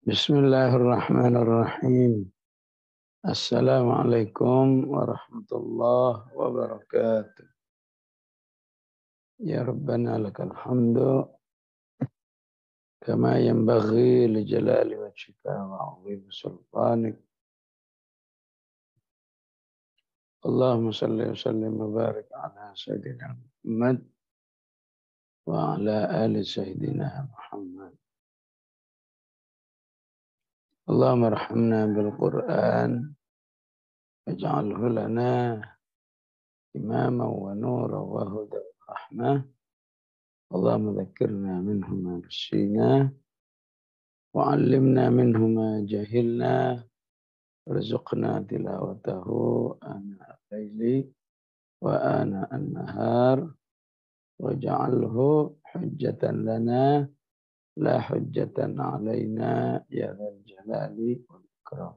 Bismillahirrahmanirrahim. Assalamualaikum warahmatullahi wabarakatuh. Ya Rabbana lakal hamdu kama yanbaghi li jalali wajhika wa 'azimi sultanik. Allahumma salli wa sallim wa barik ala sayyidina Muhammad wa ala ali sayyidina Muhammad. Allahumma arhamna bil Qur'an waj'alhu lana imama wa nura wa huda wa rahmah. اللهم ذكرنا منه ما نسينا وعلمنا منه ما جهلنا وارزقنا تلاوته آناء الليل وآناء النهار واجعله حجة لنا لا حجة علينا يا ذا الجلال والإكرام.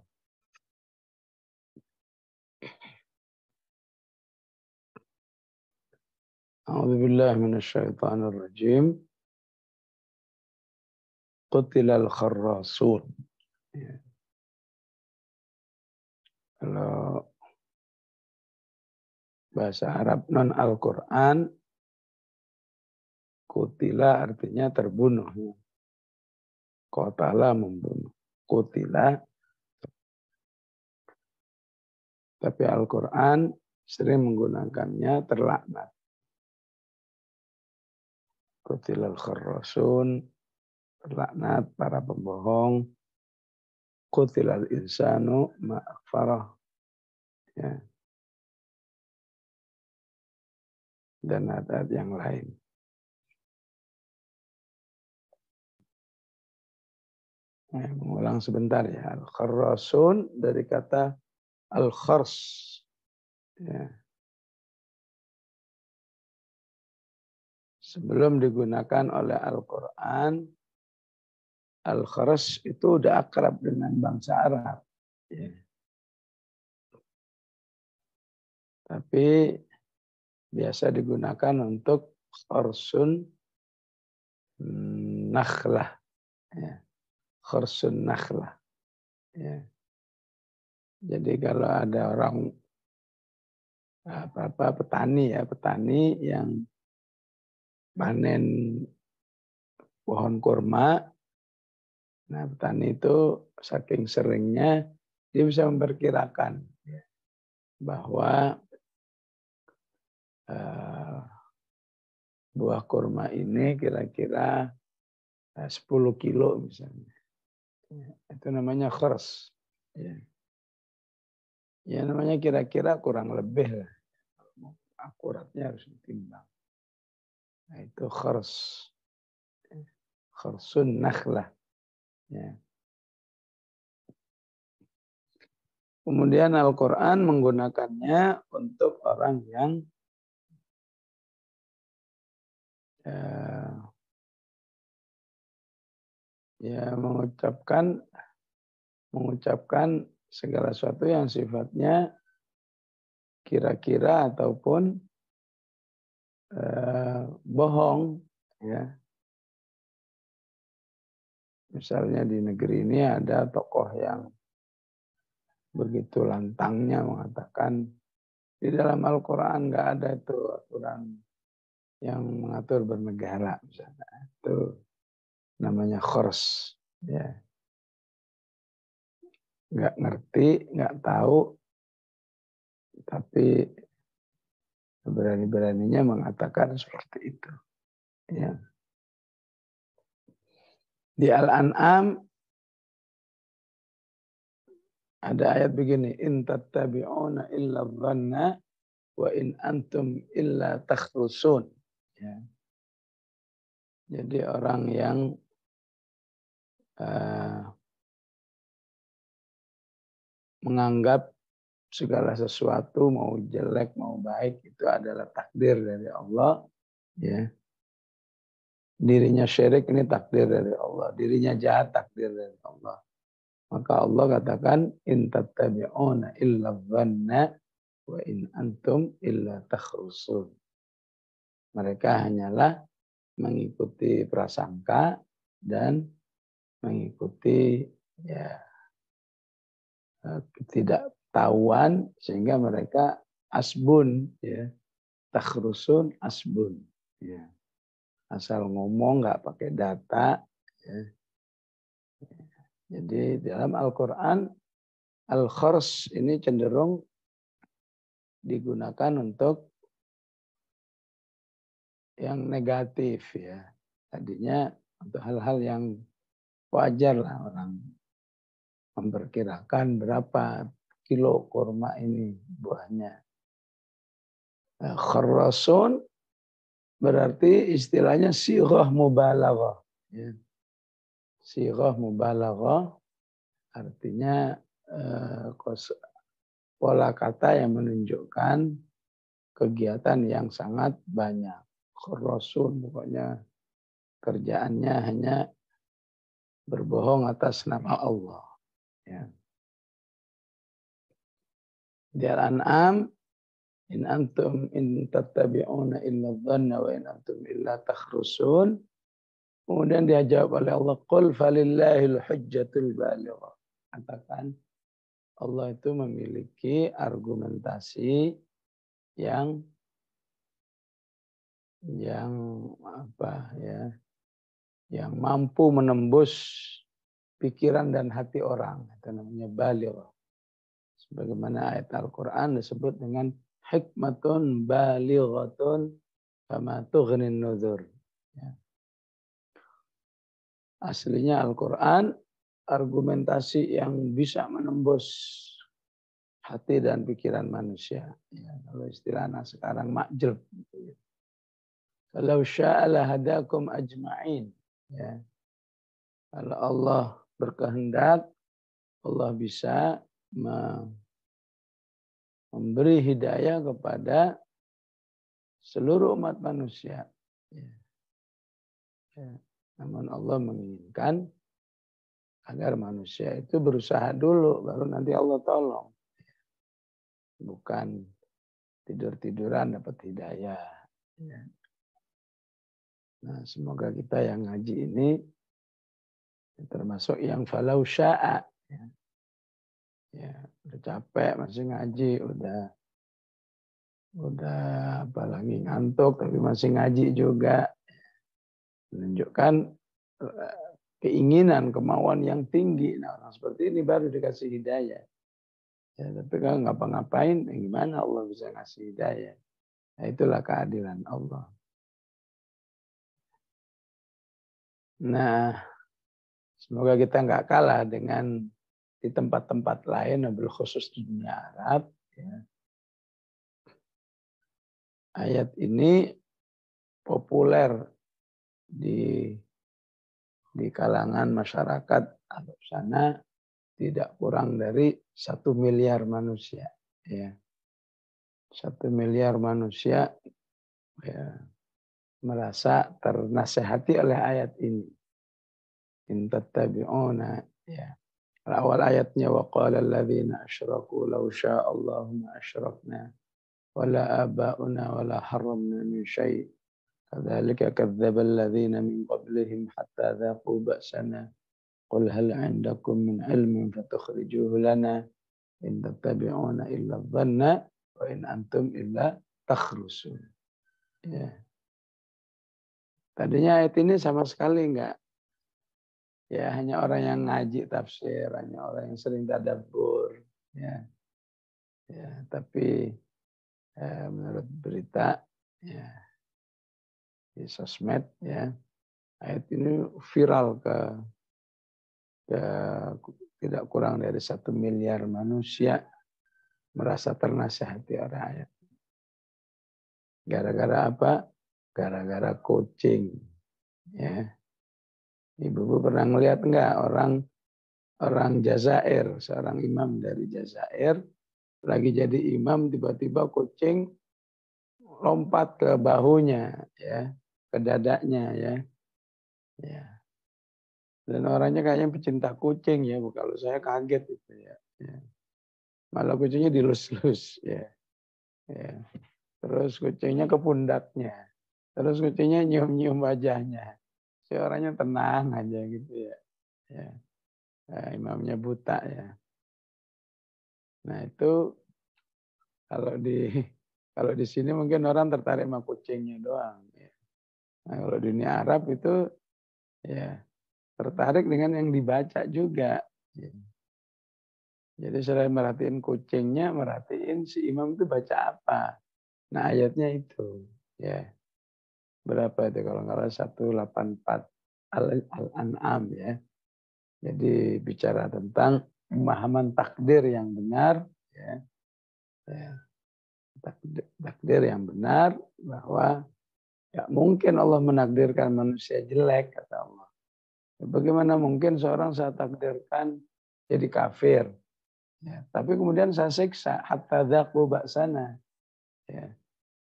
أعوذ بالله من الشيطان الرجيم. قتل الخراصون. Kalau bahasa Arab non Al-Quran, kutila artinya terbunuh. Qatala membunuh. Kutila. Tapi Al-Quran sering menggunakannya terlaknat. Kutilal kharrasun, terlaknat para pembohong. Kutilal insanu ma'akfarah. Ya. Dan ayat yang lain. Mengulang sebentar ya. Al-kharrasun dari kata al-khars. Ya. Sebelum digunakan oleh Al-Quran, al-khars itu udah akrab dengan bangsa Arab. Ya. Tapi biasa digunakan untuk kharsun nakhlah. Ya. Kharsun nakhlah. Ya. Jadi kalau ada orang petani yang panen pohon kurma, nah petani itu saking seringnya dia bisa memperkirakan ya, bahwa buah kurma ini kira-kira 10 kilo misalnya. Ya, itu namanya khars. Ya. Ya namanya kira-kira kurang lebih lah. Akuratnya harus ditimbang. Nah, itu khars. Kharsun nakhlah. Ya. Kemudian Al-Quran menggunakannya untuk orang yang mengucapkan segala sesuatu yang sifatnya kira-kira ataupun bohong. Ya. Misalnya di negeri ini ada tokoh yang begitu lantangnya mengatakan di dalam Al-Quran nggak ada itu aturan yang mengatur bernegara. Misalnya. Itu namanya khors. Ya. Nggak ngerti, nggak tahu, tapi berani-beraninya mengatakan seperti itu. Ya. Di Al-An'am ada ayat begini, in tattabi'una illa dhanna wa in antum illa takhrusun. Ya. Jadi orang yang menganggap segala sesuatu mau jelek mau baik itu adalah takdir dari Allah. Ya. Dirinya syirik ini takdir dari Allah. Dirinya jahat takdir dari Allah. Maka Allah katakan in tattabi'una illa dhanna wa in antum illa takhrusun. Mereka hanyalah mengikuti prasangka dan mengikuti ya ketidaktahuan sehingga mereka asbun, ya, takhrusun asbun, ya, asal ngomong nggak pakai data, ya. Jadi dalam Al-Quran al-khars ini cenderung digunakan untuk yang negatif, ya. Tadinya untuk hal-hal yang wajar lah orang memperkirakan berapa kilo kurma ini buahnya. Kharrasun berarti istilahnya sighah mubalaghah. Ya. Sighah mubalaghah artinya pola kata yang menunjukkan kegiatan yang sangat banyak. Kharrasun pokoknya kerjaannya hanya berbohong atas nama Allah. Ya. Di Al-An'am, in antum in tattabi'una illa dhanna wa in antum illa takhrusun. Kemudian dia jawab oleh Allah, qul falillahil hujjatul balighah. Katakan Allah itu memiliki argumentasi yang apa ya, yang mampu menembus pikiran dan hati orang. Itu namanya balighah. Sebagaimana ayat Al-Quran disebut dengan hikmatun balighatun fama tughnin nuzur. Ya. Aslinya Al-Quran argumentasi yang bisa menembus hati dan pikiran manusia. Ya, kalau istilah anak sekarang makjub. Kalau sya'a lahadakum ajma'in. Ya. Kalau Allah berkehendak, Allah bisa memberi hidayah kepada seluruh umat manusia. Ya. Ya. Namun Allah menginginkan agar manusia itu berusaha dulu, baru nanti Allah tolong. Bukan tidur-tiduran dapat hidayah. Ya. Nah, semoga kita yang ngaji ini termasuk yang falau sya'a. Ya. Ya, udah capek masih ngaji, udah apalagi ngantuk tapi masih ngaji juga. Menunjukkan keinginan, kemauan yang tinggi. Nah, orang seperti ini baru dikasih hidayah. Ya, tapi kalau ngapa-ngapain, gimana Allah bisa ngasih hidayah? Nah, itulah keadilan Allah. Nah, semoga kita nggak kalah dengan di tempat-tempat lain, wabil khusus di dunia Arab. Ya. Ayat ini populer di kalangan masyarakat Arab sana tidak kurang dari 1 miliar manusia. Ya. 1 miliar manusia ya, merasa ternasehati oleh ayat ini. In tattabi'una, ya. Awal ayatnya wa qala alladziina asyraku law syaa'a Allahu ma asyrakna wala aba'una wala harramna min syai'. Kadzalika kadzdzaba alladziina min qablihim hatta dzaqu ba'sana. Qul hal 'indakum min 'ilmin fatukhrijuhu lana in tattabi'una illa dhanna wa in antum illa takhrusun. Ya. Tadinya ayat ini sama sekali enggak. Ya, hanya orang yang ngaji tafsir, hanya orang yang sering tadabbur. Ya. Ya, tapi menurut berita ya, di sosmed ya, ayat ini viral ke tidak kurang dari 1 miliar manusia merasa ternasihati oleh ayat. Gara-gara apa? Gara-gara kucing. Ya. Ibu pernah melihat enggak orang Jazair, seorang imam dari Jazair lagi jadi imam tiba-tiba kucing lompat ke bahunya ya, ke dadanya ya. Ya. Dan orangnya kayaknya pecinta kucing ya, kalau saya kaget itu ya. Ya. Malah kucingnya dilus-lus ya. Ya. Terus kucingnya ke pundaknya. Terus kucingnya nyium-nyium wajahnya. Si orangnya tenang aja gitu ya. Ya. imamnya buta ya. Nah itu kalau di sini mungkin orang tertarik sama kucingnya doang. Ya. Nah, kalau di dunia Arab itu ya tertarik dengan yang dibaca juga. Ya. Jadi selain merhatiin kucingnya, merhatiin si imam itu baca apa. Nah ayatnya itu ya berapa itu kalau nggak salah 184 Al-An'am ya. Jadi bicara tentang pemahaman takdir yang benar ya. Ya. Takdir yang benar bahwa ya mungkin Allah menakdirkan manusia jelek kata Allah. Bagaimana mungkin seorang saya takdirkan jadi kafir, ya, tapi kemudian saya siksa hatta dzaqu ba'sana. Ya.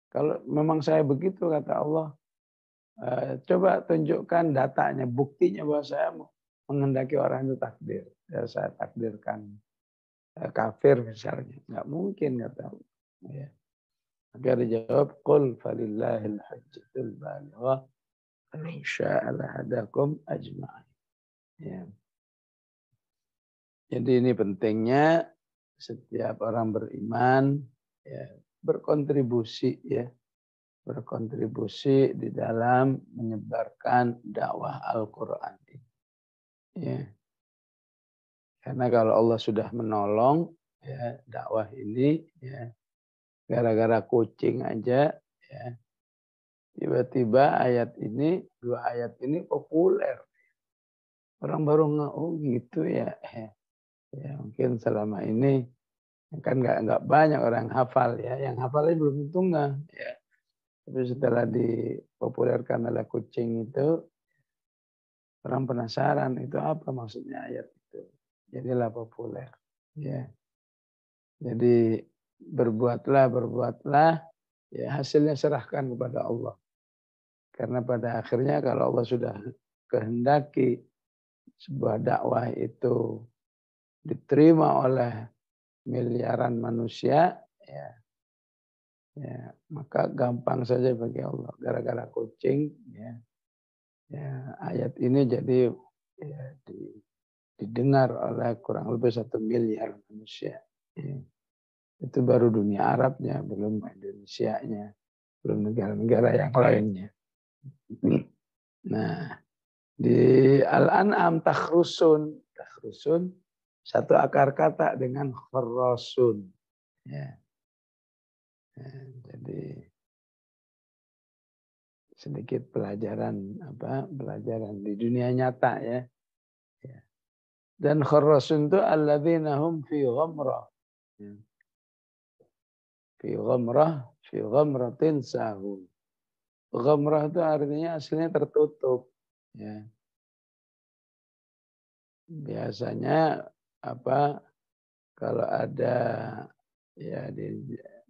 Kalau memang saya begitu kata Allah, coba tunjukkan datanya, buktinya bahwa saya menghendaki orang itu takdir. Ya, saya takdirkan kafir misalnya, nggak mungkin kata Allah. Ya. Maka dijawab, qul falillahil hajjatul balighah walau syaa lahadakum ajma'in. Ya. Jadi ini pentingnya setiap orang beriman ya, berkontribusi ya, berkontribusi di dalam menyebarkan dakwah Al-Qur'an ini. Ya. Karena kalau Allah sudah menolong ya dakwah ini ya gara-gara kucing aja ya tiba-tiba dua ayat ini populer. Orang baru oh gitu ya. Ya mungkin selama ini kan nggak banyak orang hafal ya, yang hafalnya belum tentu nggak ya. Tapi setelah dipopulerkan oleh kucing itu, orang penasaran itu apa maksudnya ayat itu. Jadilah populer. Ya. Jadi berbuatlah, ya hasilnya serahkan kepada Allah. Karena pada akhirnya kalau Allah sudah kehendaki sebuah dakwah itu diterima oleh miliaran manusia, ya maka gampang saja bagi Allah. Gara-gara kucing, ya ayat ini jadi ya, didengar oleh kurang lebih 1 miliar manusia. Ya. Itu baru dunia Arabnya, belum Indonesianya, belum negara-negara yang lainnya. Nah, di Al-An'am takhrusun satu akar kata dengan kharasun. Ya. Jadi sedikit pelajaran di dunia nyata ya. Dan kharasun itu alladzina hum fi ghamrah. Fi ghamratin sahun. Ghamrah itu artinya aslinya tertutup. Ya. Biasanya kalau ada ya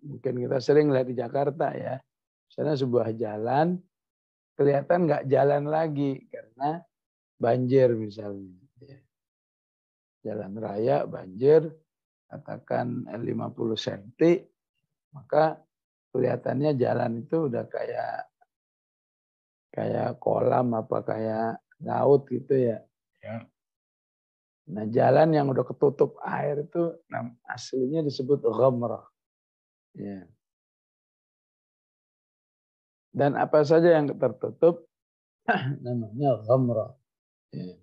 mungkin kita sering lihat di Jakarta ya. Misalnya sebuah jalan kelihatan nggak jalan lagi karena banjir misalnya. Ya. Jalan raya banjir katakan 50 cm maka kelihatannya jalan itu udah kayak kolam kayak laut gitu ya. Ya. Nah jalan yang udah ketutup air itu aslinya disebut ghamrah. Ya. Dan apa saja yang tertutup namanya ghamrah. Ya.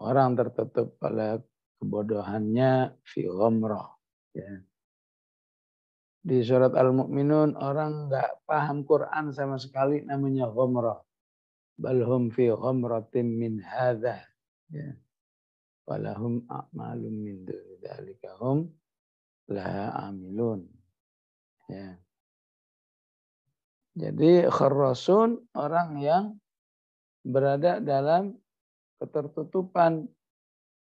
Orang tertutup oleh kebodohannya fi ghamrah. Ya. Di surat Al-Mu'minun orang nggak paham Quran sama sekali namanya ghamrah. Balhum fi ghamratin min hadha. Ya. Walahum a'malum min dzalika hum laha amilun. Ya. Jadi kharrasun orang yang berada dalam ketertutupan,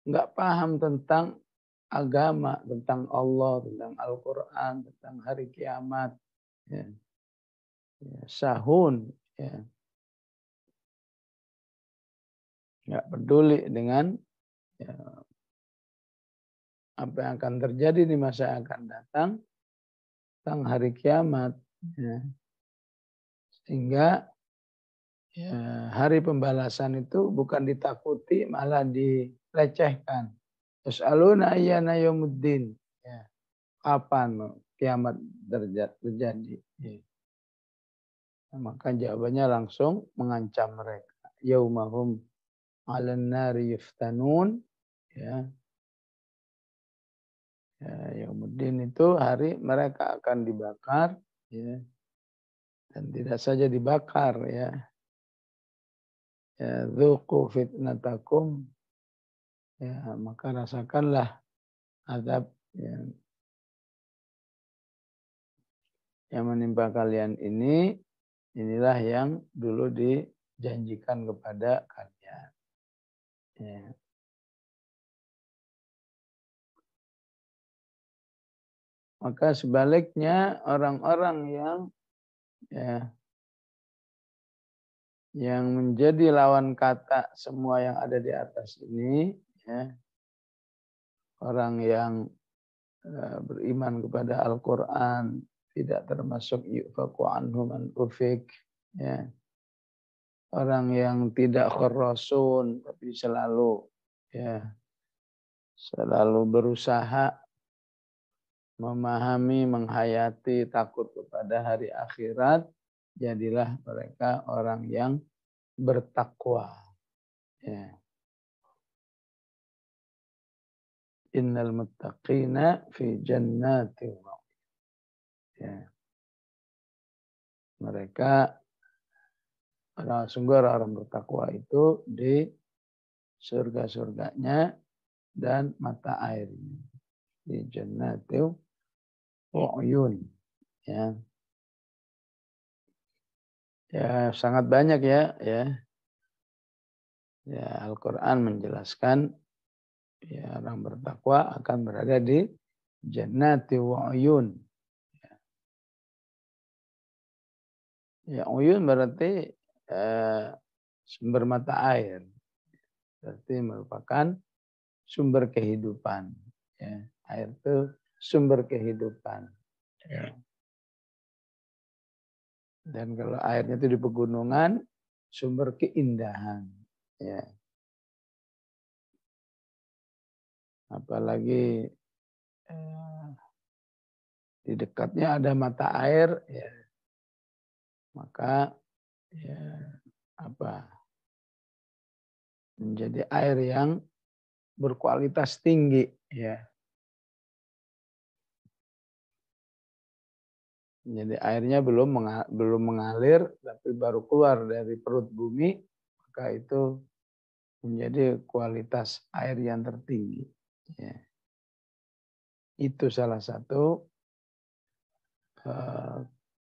nggak paham tentang agama, tentang Allah, tentang Al-Quran, tentang hari kiamat. Ya. Ya, sahun, ya. Nggak peduli dengan ya, apa yang akan terjadi di masa yang akan datang, tentang hari kiamat. Ya. Sehingga Ya, hari pembalasan itu bukan ditakuti, malah dilecehkan. Yas'aluna ayyana yaumuddin. Ya, kapan kiamat terjadi? Ya. Maka jawabannya langsung mengancam mereka. Yaumahum 'alan nari yuftanun. Ya. Ya, yaumuddin itu hari mereka akan dibakar, ya. Dan tidak saja dibakar, ya. Ya, dzuqu fitnatakum. Ya, maka rasakanlah azab yang menimpa kalian ini. Inilah yang dulu dijanjikan kepada kalian. Ya. Maka sebaliknya orang-orang yang menjadi lawan kata semua yang ada di atas ini, ya, orang yang beriman kepada Al-Quran, tidak termasuk yufaku anhum an ufik, ya. Orang yang tidak khurrasun, tapi selalu berusaha memahami, menghayati, takut kepada hari akhirat, jadilah mereka orang yang bertakwa. Ya. Innal muttaqina fi jannati wa ya. Mereka sungguh orang bertakwa itu di surga-surganya dan mata airnya. Di jannati wa uyun. Ya. Ya, sangat banyak ya. Ya, Al-Quran menjelaskan ya, orang bertakwa akan berada di jannati wa uyun. Ya, uyun berarti sumber mata air. Berarti merupakan sumber kehidupan. Ya, air itu sumber kehidupan. Ya. Dan kalau airnya itu di pegunungan, sumber keindahan. Ya. Apalagi di dekatnya ada mata air, ya, maka ya, menjadi air yang berkualitas tinggi, ya. Jadi airnya belum mengalir, tapi baru keluar dari perut bumi, maka itu menjadi kualitas air yang tertinggi. Ya. Itu salah satu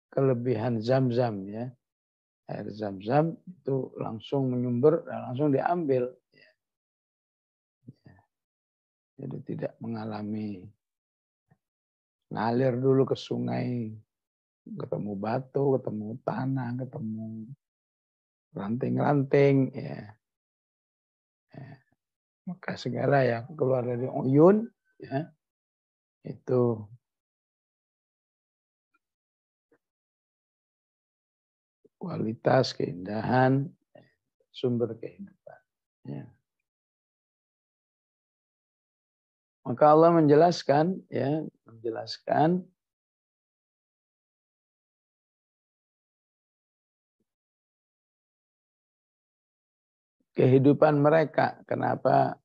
kelebihan Zam-Zam, ya. Air Zam-Zam itu langsung menyumber dan langsung diambil. Ya. Jadi tidak mengalami ngalir dulu ke sungai, ketemu batu, ketemu tanah, ketemu ranting-ranting, ya. Maka segala yang keluar dari uyun, ya, itu kualitas, keindahan, sumber kehidupan. Ya. Maka Allah menjelaskan kehidupan mereka. Kenapa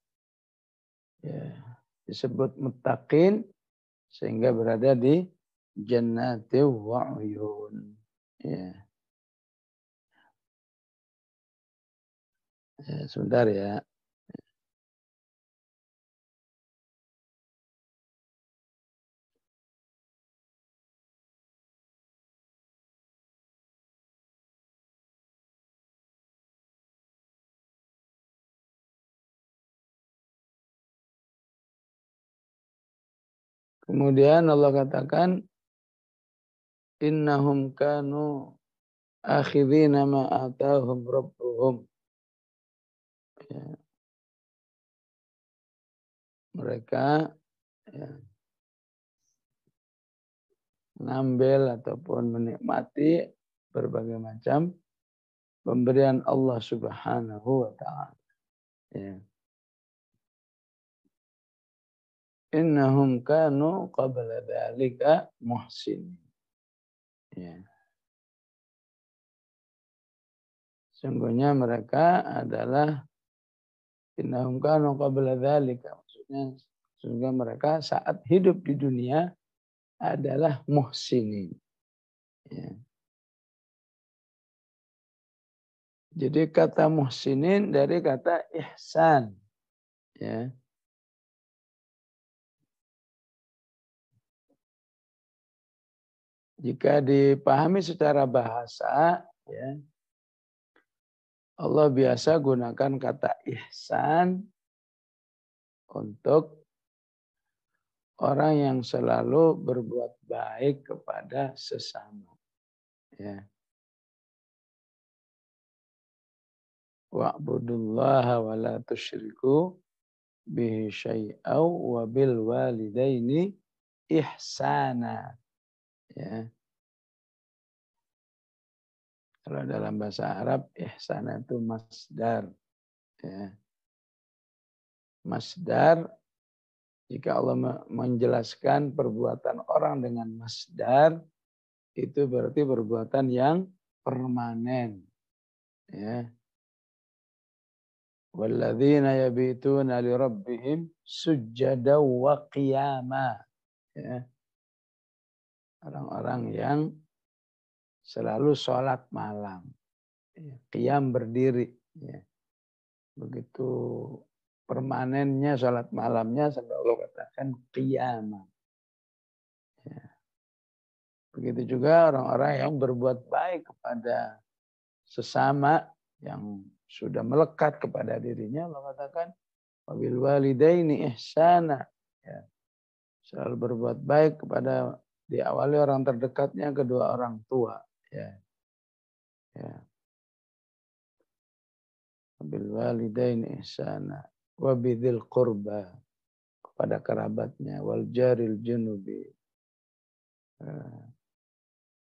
ya, disebut muttaqin sehingga berada di jannati wa uyun. Ya. Ya, sebentar ya. Kemudian Allah katakan innahum kanu akhidhina ma atahum rabbuhum. Ya. Mereka ya, mengambil ataupun menikmati berbagai macam pemberian Allah Subhanahu wa taala. Ya. Innahum kanu qabla dzalika muhsinin. Ya. Sungguhnya mereka adalah innahum kanu qabla dzalika, maksudnya sehingga mereka saat hidup di dunia adalah muhsinin. Ya. Jadi kata muhsinin dari kata ihsan. Ya. Jika dipahami secara bahasa, ya, Allah biasa gunakan kata ihsan untuk orang yang selalu berbuat baik kepada sesama. Ya. Wa'budullaha wa la tusyriku bihi syai'aw wa bil walidaini ihsana. Ya. Kalau dalam bahasa Arab ihsana itu masdar. Ya. Masdar, jika Allah menjelaskan perbuatan orang dengan masdar, itu berarti perbuatan yang permanen. Ya. Walladzina yabituna li rabbihim sujjada wa qiyama. Ya. Orang-orang yang selalu sholat malam. Ya. Qiyam berdiri. Ya. Begitu permanennya sholat malamnya sampai Allah katakan qiyama. Ya. Begitu juga orang-orang yang berbuat baik kepada sesama yang sudah melekat kepada dirinya, Allah katakan wabil walidaini ihsana. Ya. Selalu berbuat baik kepada diawali orang terdekatnya kedua orang tua. Ya. Ya. Wabil walidaini ihsana wabidil qurba, kepada kerabatnya, wal jaril junubi,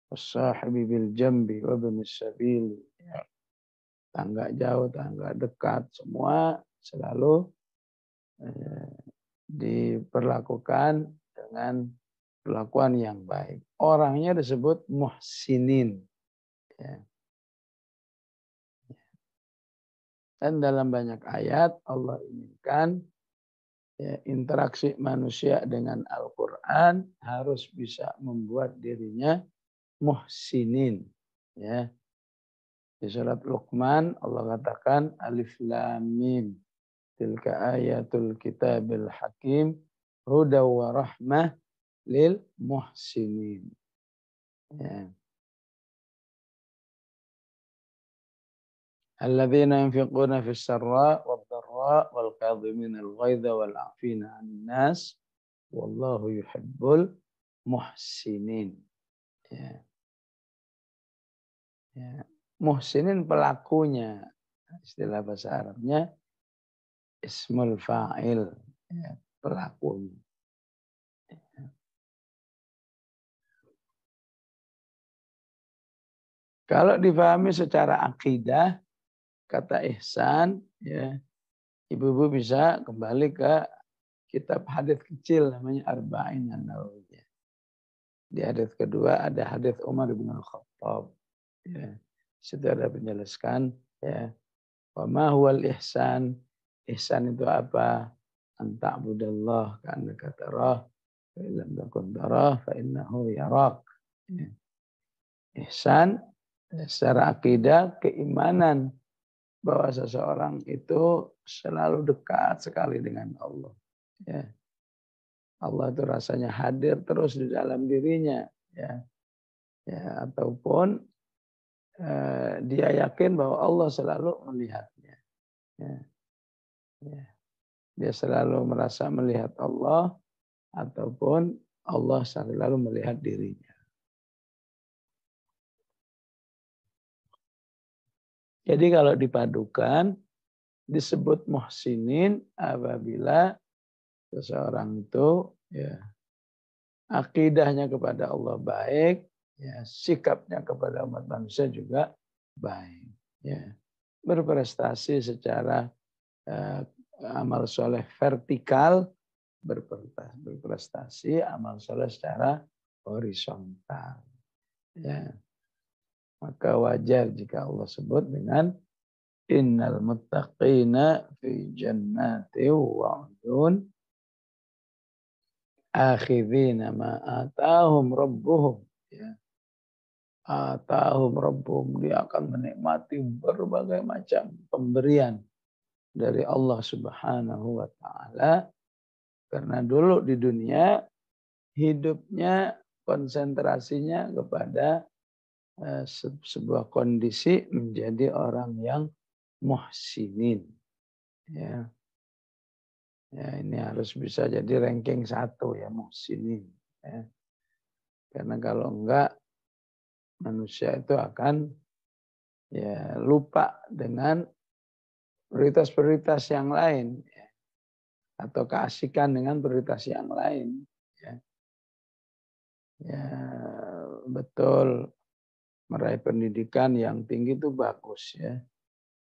wasahibi bil jambi wabnis sabili. Ya. Tangga jauh, tangga dekat, semua selalu diperlakukan dengan perlakuan yang baik. Orangnya disebut muhsinin. Ya. Dan dalam banyak ayat Allah inginkan ya, interaksi manusia dengan Al-Quran harus bisa membuat dirinya muhsinin. Ya. Di surat Luqman Allah katakan alif lam mim tilka ayatul kitabil hakim huda wa rahmah lil muhsinin. Ya. Alladzina yunfiquna fis sarra wad dharra wal kadhimina al ghaidha wal 'afina 'anil nas wallahu yuhibbul muhsinin. Ya. Ya. Muhsinin pelakunya. Istilah bahasa Arabnya ismul fa'il. Ya, pelakunya. Ya. Kalau dipahami secara akidah, kata ihsan, ya, ibu-ibu bisa kembali ke kitab hadits kecil namanya Arba'in An-Nawawiyah. Di hadits kedua ada hadits Umar bin Al-Khattab. Ya. Situ ada penjelaskan, ya. Wa ma huwal ihsan? Ihsan itu apa? An ta'budallah ka'annaka tarah, fa in lam takun tarah fa innahu yarak. Ya. Ihsan secara akidah, keimanan bahwa seseorang itu selalu dekat sekali dengan Allah. Ya. Allah itu rasanya hadir terus di dalam dirinya. Ya. Ya, ataupun dia yakin bahwa Allah selalu melihatnya. Ya. Ya. Dia selalu merasa melihat Allah ataupun Allah selalu melihat dirinya. Jadi kalau dipadukan disebut muhsinin apabila seseorang itu ya akidahnya kepada Allah baik, ya sikapnya kepada umat manusia juga baik. Ya, berprestasi secara amal soleh vertikal, berprestasi amal soleh secara horizontal. Ya, maka wajar jika Allah sebut dengan innal muttaqina fi jannati wa 'uyun akhidhina ma atahum rabbuhum. Ya, atahum rabbuhum, dia akan menikmati berbagai macam pemberian dari Allah Subhanahu wa taala karena dulu di dunia hidupnya konsentrasinya kepada sebuah kondisi menjadi orang yang muhsinin. Ya, ya ini harus bisa jadi ranking 1 ya muhsinin. Ya. Karena kalau enggak manusia itu akan ya lupa dengan prioritas-prioritas yang lain ya. Atau keasikan dengan prioritas yang lain. Ya, ya betul meraih pendidikan yang tinggi itu bagus ya.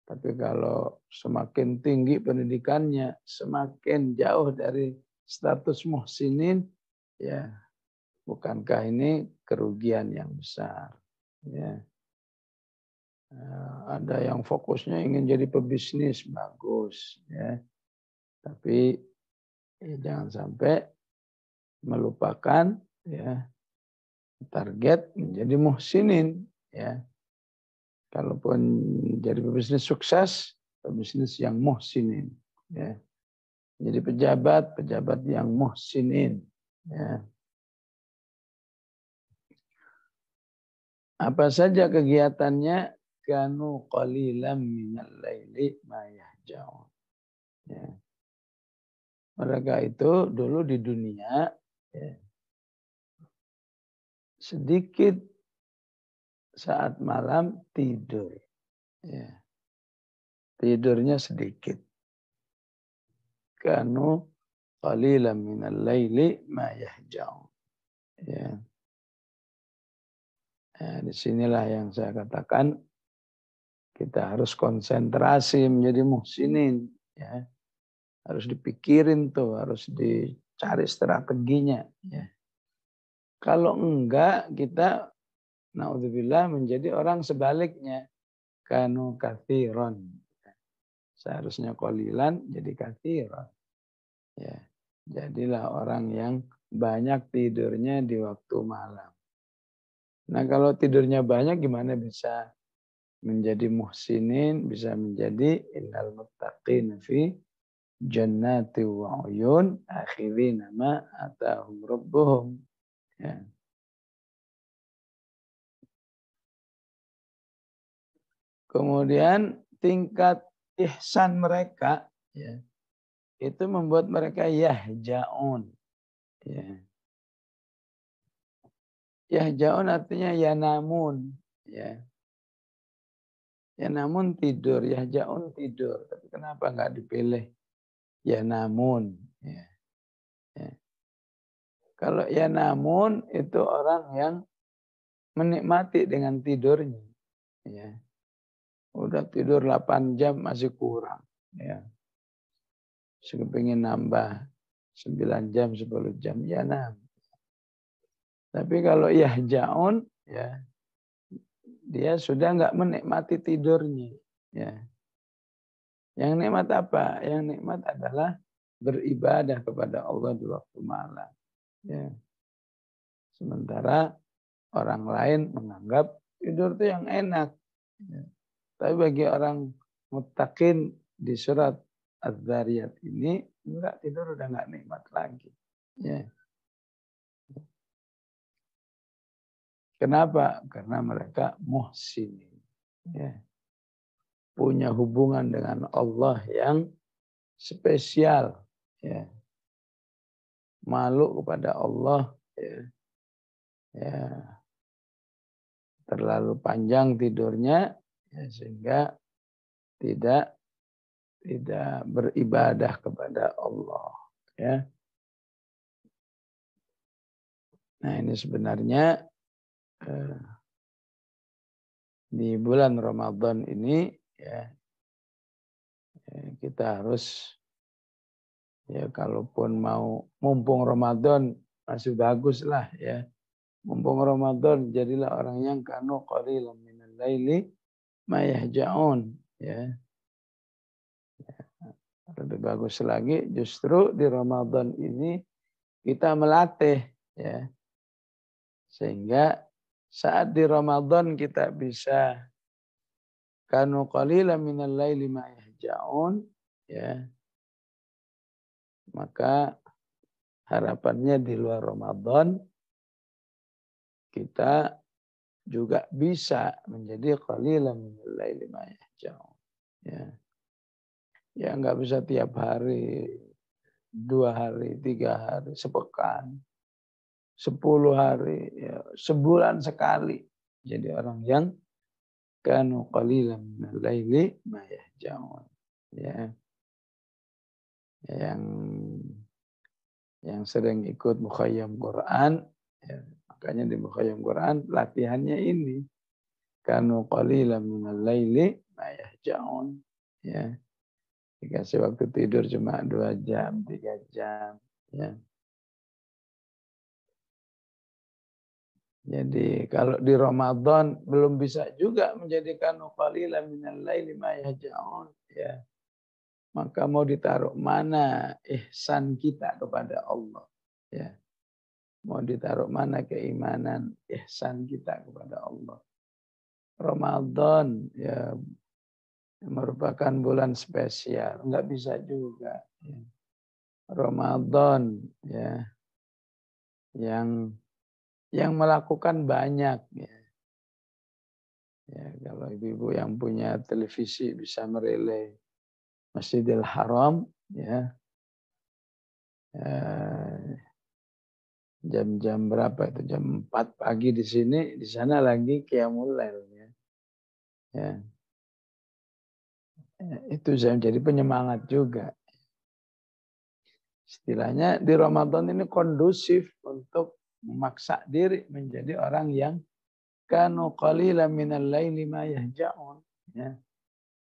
Tapi kalau semakin tinggi pendidikannya, semakin jauh dari status muhsinin, ya bukankah ini kerugian yang besar? Ya. Ada yang fokusnya ingin jadi pebisnis, bagus. Ya. Tapi ya, jangan sampai melupakan ya target menjadi muhsinin. Ya. Kalaupun jadi pebisnis sukses, pebisnis yang muhsinin. Ya. Jadi pejabat yang muhsinin. Ya. Apa saja kegiatannya? Kanu qalilan minal laili ma yahjaun. Ya. Mereka itu dulu di dunia ya, sedikit saat malam tidur. Ya. Tidurnya sedikit. Kanu qalilan minal laili ma yahjaun. Ya. Nah, disinilah yang saya katakan kita harus konsentrasi menjadi muhsinin. Ya. Harus dipikirin tuh, harus dicari strateginya. Ya. Kalau enggak, kita naudzubillah menjadi orang sebaliknya. Kanu kathiron. Seharusnya qalilan jadi kathiron. Ya. Jadilah orang yang banyak tidurnya di waktu malam. Nah kalau tidurnya banyak gimana bisa menjadi muhsinin, bisa menjadi innal muttaqin fi jannati wa uyun akhirina ma atahum rabbuhum. Ya. Kemudian tingkat ihsan mereka ya, itu membuat mereka yahjaun. Ya. Yahjaun artinya ya namun. Ya. Ya namun tidur, yahjaun tidur. Tapi kenapa nggak dipilih ya namun? Ya. Ya. Kalau ya namun itu orang yang menikmati dengan tidurnya. Ya. Udah tidur 8 jam masih kurang. Ya. Pengen nambah 9 jam, 10 jam. Ya nah. Tapi kalau yahjaun, ya dia sudah nggak menikmati tidurnya. Ya. Yang nikmat apa? Yang nikmat adalah beribadah kepada Allah di waktu malam. Ya. Sementara orang lain menganggap tidur itu yang enak. Ya. Tapi bagi orang muttaqin di surat Az-Zariyat ini, enggak tidur udah enggak nikmat lagi. Ya. Kenapa? Karena mereka muhsinin. Ya. Punya hubungan dengan Allah yang spesial. Ya. Malu kepada Allah. Ya. Ya. Terlalu panjang tidurnya ya, sehingga tidak beribadah kepada Allah. Ya. Nah ini sebenarnya di bulan Ramadan ini ya kita harus ya kalaupun mau mumpung Ramadan masih bagus lah ya. Mumpung Ramadan jadilah orang yang kanu qalilan minal laili ma yahja'un ya. Lebih bagus lagi justru di Ramadan ini kita melatih ya. Sehingga saat di Ramadan kita bisa kanu qalilan minal laili ma yahja'un ya. Maka harapannya di luar Ramadan kita juga bisa menjadi qalilan minal laili ma yahja'un. Ya. Ya nggak bisa tiap hari, 2 hari, 3 hari, sepekan, 10 hari, ya, sebulan sekali. Jadi orang yang kanu qalilan minal laili ma yahja'un. Ya. Yang sering ikut mukhayyam Quran, ya, makanya di mukhayyam Quran latihannya ini. Kanu qalilan minal laili ma yahja'un. Ya. Dikasih waktu tidur cuma 2 jam, 3 jam. Ya. Jadi kalau di Ramadan belum bisa juga menjadikan qalilan minal laili ma yahja'un. Ya. Maka mau ditaruh mana ihsan kita kepada Allah. Ya. Mau ditaruh mana keimanan ihsan kita kepada Allah. Ramadan ya merupakan bulan spesial. Enggak bisa juga. Ya. Ramadan ya yang melakukan banyak ya. Ya, kalau ibu-ibu yang punya televisi bisa merelay Masjidil Haram ya. Jam-jam berapa itu? Jam 4 pagi di sini, di sana lagi qiyamul lail ya. Ya. Itu jadi penyemangat juga. Istilahnya di Ramadan ini kondusif untuk memaksa diri menjadi orang yang kanu qalilan minal laili ma yahja'un. Ya.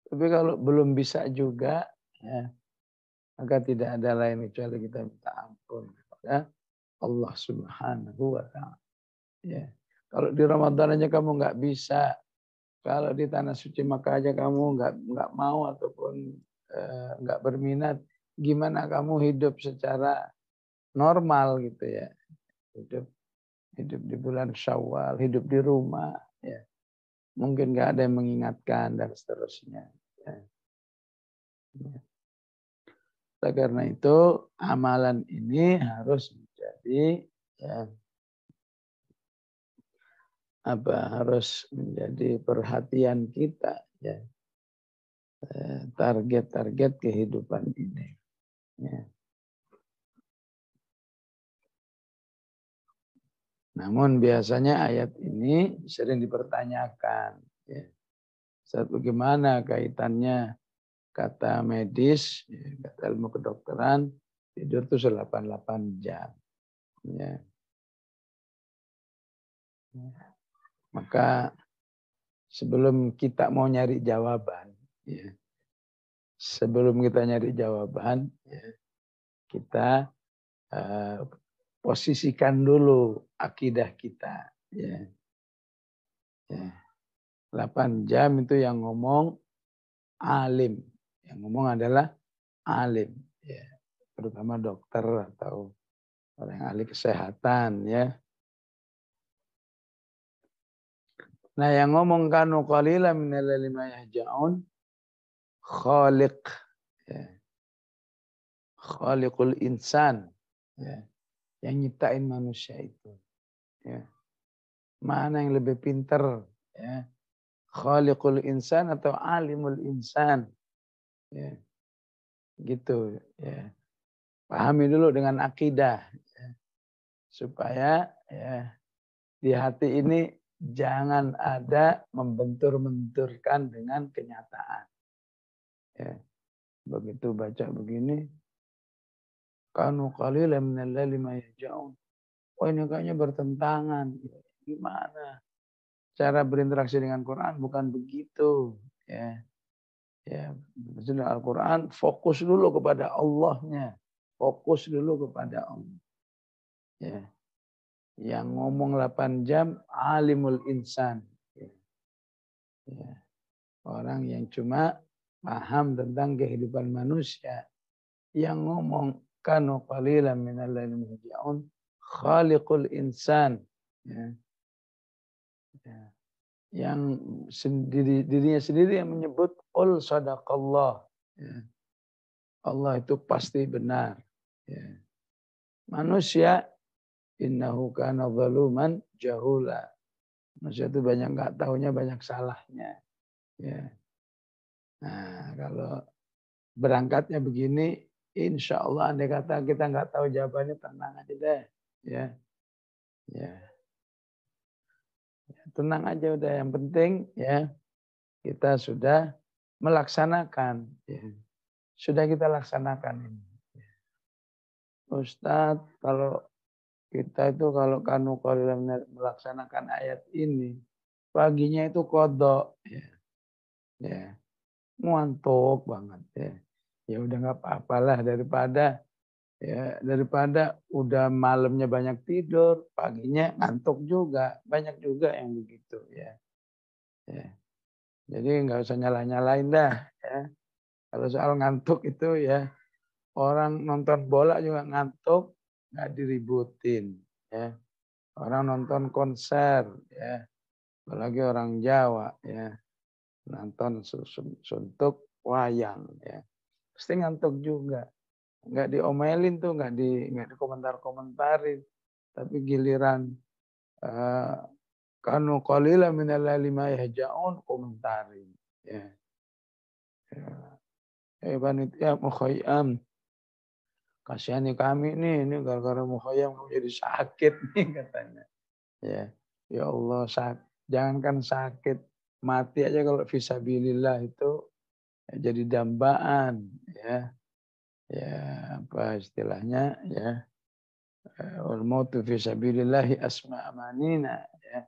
Tapi kalau belum bisa juga, ya, maka tidak ada lain kecuali kita minta ampun kepada Allah Subhanahu wa Ta'ala. Ya. Kalau di Ramadan aja kamu nggak bisa, kalau di tanah suci Makkah aja kamu nggak mau ataupun nggak berminat, gimana kamu hidup secara normal gitu ya? Hidup di bulan Syawal, hidup di rumah, ya. Mungkin nggak ada yang mengingatkan dan seterusnya. Ya. Karena itu amalan ini harus menjadi ya, harus menjadi perhatian kita ya. Target-target kehidupan ini. Ya. Namun biasanya ayat ini sering dipertanyakan. Ya. Bagaimana kaitannya kata medis, ya, kata ilmu kedokteran, tidur itu 8 jam. Ya. Maka sebelum kita mau nyari jawaban, ya, ya, kita posisikan dulu akidah kita. Ya. Ya. 8 jam itu yang ngomong alim. Yang ngomong adalah alim. Ya. Terutama dokter atau orang yang ahli kesehatan. Ya. Nah yang ngomong kanu qalilan minal laili ma yahja'un khaliq. Ya. Khaliqul insan. Ya. Yang nyiptain manusia itu. Ya. Mana yang lebih pintar? Ya. Khaliqul insan atau alimul insan? Ya. Gitu. Ya. Pahami dulu dengan akidah. Ya. Supaya ya, di hati ini jangan ada membentur-benturkan dengan kenyataan. Ya. Begitu baca begini, kanu qalilan minal laili ma yahja'un. Oh ini kayaknya bertentangan. Gimana? cara berinteraksi dengan Quran bukan begitu. Ya, ya. Maksudnya Al-Quran fokus dulu kepada Allahnya, fokus dulu kepada Allah. Ya. Yang ngomong 8 jam alimul insan. Ya. Ya. Orang yang cuma paham tentang kehidupan manusia. Yang ngomong kanu qalilan minal laili ma yahjaun khaliqul insan. Ya. Ya. Yang dirinya sendiri yang menyebut qul sadaqallah. Ya. Allah itu pasti benar. Ya. Manusia innahu kana zaluman jahula. Manusia itu banyak nggak tahunya, banyak salahnya. Ya. Nah, kalau berangkatnya begini, insya Allah andai kata kita nggak tahu jawabannya, tenang aja deh. Ya. Ya. Tenang aja udah, yang penting ya kita sudah melaksanakan. Ya. Sudah kita laksanakan ini. Ustadz, kalau kita itu kalau kanu qalilan melaksanakan ayat ini, paginya itu kodok. Ya. Ya. Ngantuk banget ya. Ya udah nggak apa-apalah daripada udah malamnya banyak tidur, paginya ngantuk juga. Banyak juga yang begitu ya. Ya. Jadi nggak usah nyalain dah ya. Kalau soal ngantuk itu ya, orang nonton bola juga ngantuk, nggak diributin ya. Orang nonton konser ya, apalagi orang Jawa ya, nonton suntuk wayang ya, pasti ngantuk juga. Nggak diomelin tuh, nggak dikomentar-komentarin, tapi giliran kanu qalilan minal laili ma yahjaun komentarin ya. Panitia Mukhayyam, kasihani kami nih, ini gara-gara Mukhayyam jadi sakit nih katanya. Ya, ya Allah, jangankan sakit, mati aja kalau fisabilillah itu jadi dambaan ya. Ya, apa istilahnya ya. Wal mautu fisabilillah asma amanina ya.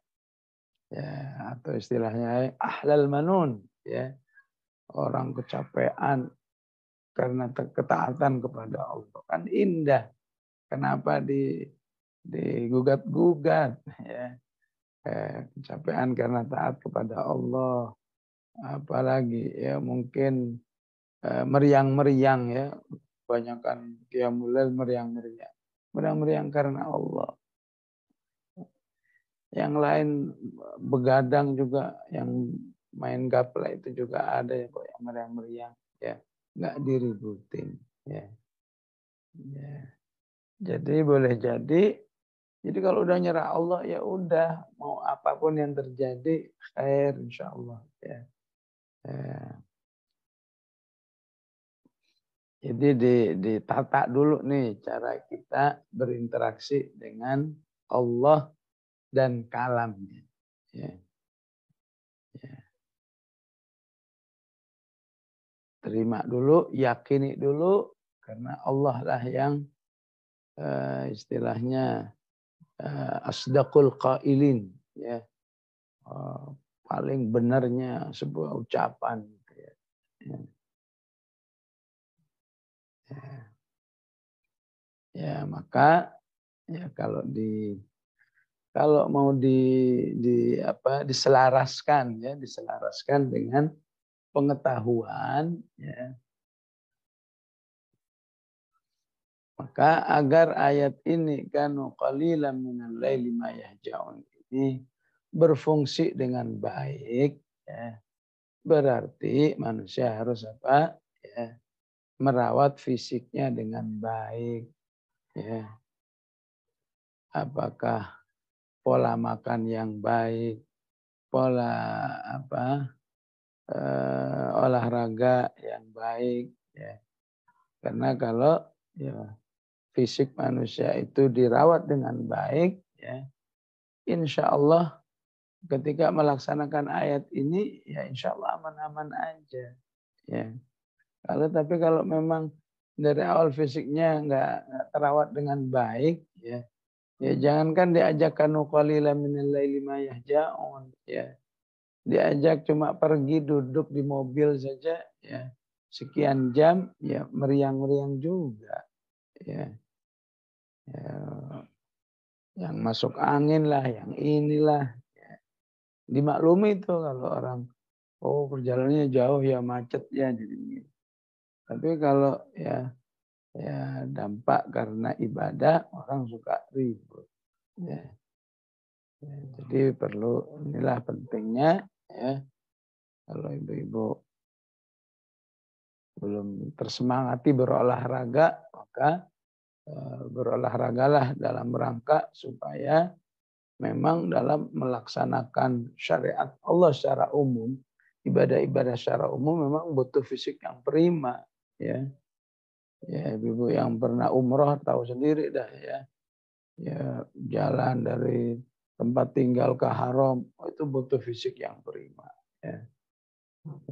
Ya, atau istilahnya ahlal manun ya. Orang kecapean karena ketaatan kepada Allah kan indah. Kenapa digugat-gugat ya. Kecapean karena taat kepada Allah, apalagi ya mungkin meriang-meriang ya, kebanyakan qiyamul lail meriang karena Allah. Yang lain begadang juga, yang main gaplek itu juga ada ya kok yang meriang-meriang ya, nggak diributin ya. Ya. Jadi boleh jadi kalau udah nyerah Allah ya udah, mau apapun yang terjadi khair insyaallah ya. Ya. Jadi ditata dulu nih cara kita berinteraksi dengan Allah dan kalamnya. Ya. Ya. Terima dulu, yakini dulu, karena Allah lah yang istilahnya asdaqul qailin ya. Paling benarnya sebuah ucapan gitu ya. Ya. Ya. Ya, maka ya kalau mau diselaraskan ya, diselaraskan dengan pengetahuan ya. Maka agar ayat ini kanu qalilan minal laili ma yahjaun ini berfungsi dengan baik ya. Berarti manusia harus apa? Ya, merawat fisiknya dengan baik ya. Apakah pola makan yang baik, pola olahraga yang baik ya. Karena kalau ya fisik manusia itu dirawat dengan baik ya, insya Allah ketika melaksanakan ayat ini ya insya Allah aman-aman aja ya. Tapi kalau memang dari awal fisiknya nggak terawat dengan baik ya, Ya jangankan diajak kanu qalilan minal laili ma yahja'un, ya. Diajak cuma pergi duduk di mobil saja, ya. Sekian jam, ya meriang-meriang juga, ya. Ya, yang masuk angin lah, yang inilah, ya. Dimaklumi itu kalau orang, oh perjalanannya jauh ya macet ya jadi begini. Tapi kalau ya dampak karena ibadah orang suka ribut. Ya. Ya, jadi perlu inilah pentingnya ya kalau ibu-ibu belum tersemangati berolahraga maka berolahragalah dalam rangka supaya memang dalam melaksanakan syariat Allah secara umum, ibadah-ibadah secara umum memang butuh fisik yang prima ya. Ya, ibu yang pernah umroh tahu sendiri dah ya. Ya, jalan dari tempat tinggal ke haram itu butuh fisik yang prima ya.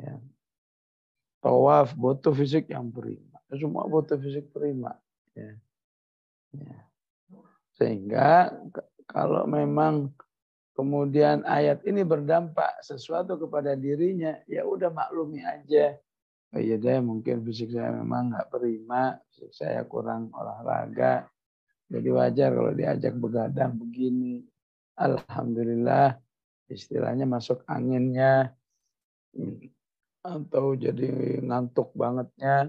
Ya. Tawaf butuh fisik yang prima. Semua butuh fisik prima ya. Ya. Sehingga kalau memang kemudian ayat ini berdampak sesuatu kepada dirinya, ya udah maklumi aja. Oh iya deh, mungkin fisik saya memang nggak prima, fisik saya kurang olahraga. Jadi wajar kalau diajak begadang begini. Alhamdulillah, istilahnya masuk anginnya, atau jadi ngantuk bangetnya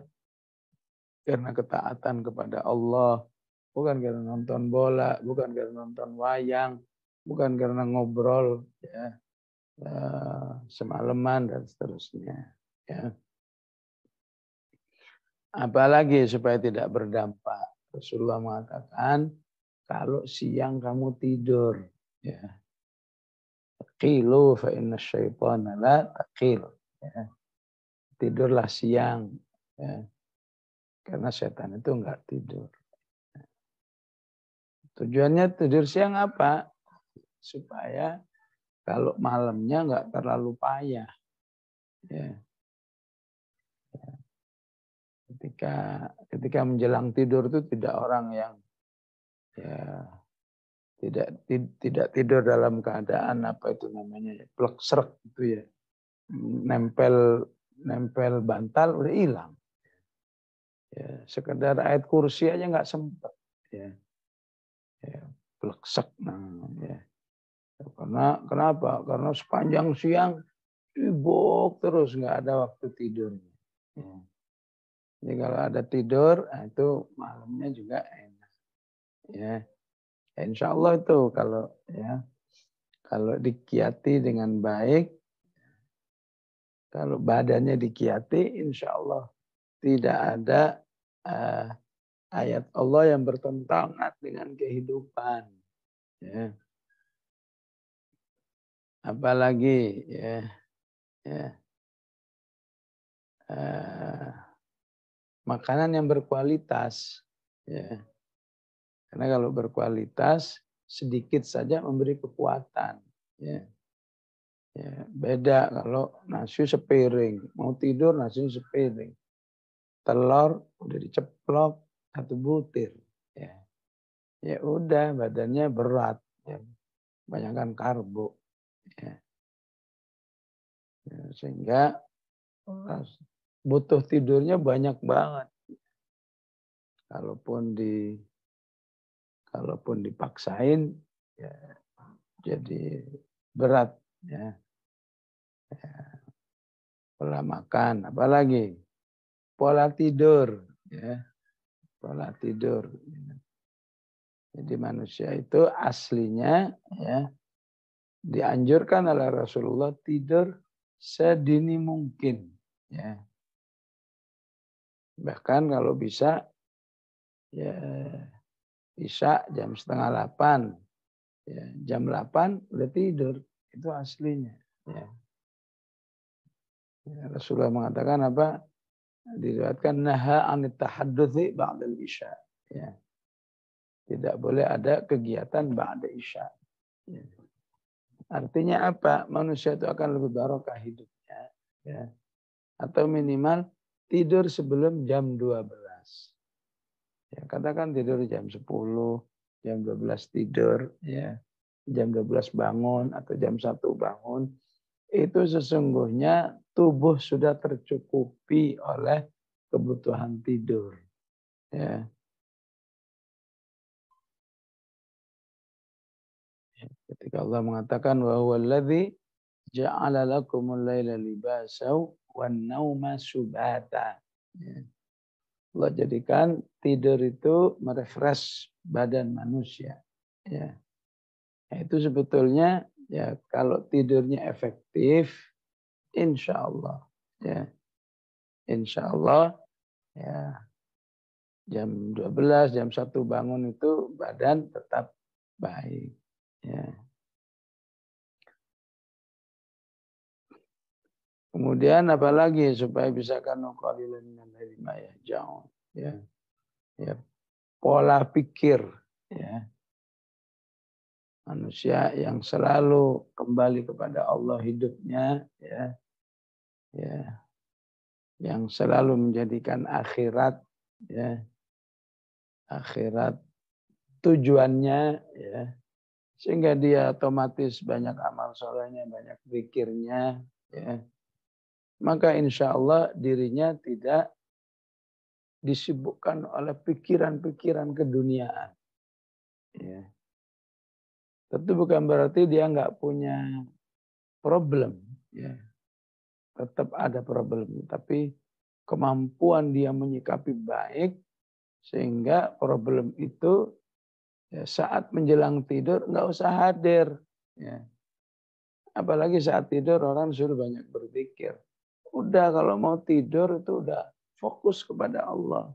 karena ketaatan kepada Allah. Bukan karena nonton bola, bukan karena nonton wayang, bukan karena ngobrol ya, semalaman dan seterusnya. Ya. Apalagi supaya tidak berdampak. Rasulullah mengatakan, kalau siang kamu tidur, ya, taqilu fa inna syaitana la taqil. Ya. Tidurlah siang, ya, karena setan itu enggak tidur. Tujuannya tidur siang apa? Supaya kalau malamnya enggak terlalu payah. Ya. Ketika menjelang tidur itu tidak orang yang ya tidak tidur dalam keadaan apa itu namanya plek srek gitu ya, nempel bantal udah hilang ya, sekedar ayat kursi aja nggak sempet ya, ya pleksek nah ya. Karena kenapa? Karena sepanjang siang sibuk terus nggak ada waktu tidurnya ya. Jadi kalau ada tidur nah itu malamnya juga enak ya. Insya Allah itu kalau dikiati dengan baik, kalau badannya dikiati, insya Allah tidak ada ayat Allah yang bertentangan dengan kehidupan. Ya. Apalagi ya, uh, makanan yang berkualitas. Ya. Karena kalau berkualitas sedikit saja memberi kekuatan. Ya. Ya, beda kalau nasi sepiring, mau tidur nasi sepiring, telur udah diceplok satu butir, ya, ya udah badannya berat, ya, banyakkan karbo, ya. Ya, sehingga butuh tidurnya banyak banget, kalaupun dipaksain, ya, jadi berat, ya. Pola makan, apalagi pola tidur, ya, pola tidur. Jadi manusia itu aslinya ya dianjurkan oleh Rasulullah tidur sedini mungkin. Ya. Bahkan kalau bisa ya Isya jam 7:30. Ya, jam 8 udah tidur. Itu aslinya. Ya. Ya, Rasulullah mengatakan apa? Diriwayatkan naha anit tahadduthi ba'dal isya. Ya. Tidak boleh ada kegiatan ba'da isya. Ya. Artinya apa? Manusia itu akan lebih barokah hidupnya. Ya. Atau minimal tidur sebelum jam 12. Ya, katakan tidur jam 10, jam 12 tidur, ya, jam 12 bangun atau jam 1 bangun, itu sesungguhnya tubuh sudah tercukupi oleh kebutuhan tidur. Ya. Ketika Allah mengatakan wa huwallazi ja'ala lakumul laila libasan wan nauma subata. Ya. Allah jadikan tidur itu merefresh badan manusia. Ya. Nah, itu sebetulnya ya kalau tidurnya efektif, insya Allah, ya, insya Allah, ya jam 12, jam 1 bangun itu badan tetap baik. Ya. Kemudian apalagi supaya bisa kanu qalilan minal laili ma yahjaun. Ya. Ya. Pola pikir, ya. Manusia yang selalu kembali kepada Allah hidupnya, ya, ya, yang selalu menjadikan akhirat, ya, akhirat tujuannya, ya, sehingga dia otomatis banyak amal solehnya, banyak zikirnya, ya, maka insya Allah dirinya tidak disibukkan oleh pikiran-pikiran keduniaan. Ya. Tentu bukan berarti dia nggak punya problem, ya. Tetap ada problem, tapi kemampuan dia menyikapi baik sehingga problem itu ya, saat menjelang tidur nggak usah hadir. Ya. Apalagi saat tidur orang sudah banyak berpikir. Udah kalau mau tidur itu udah fokus kepada Allah.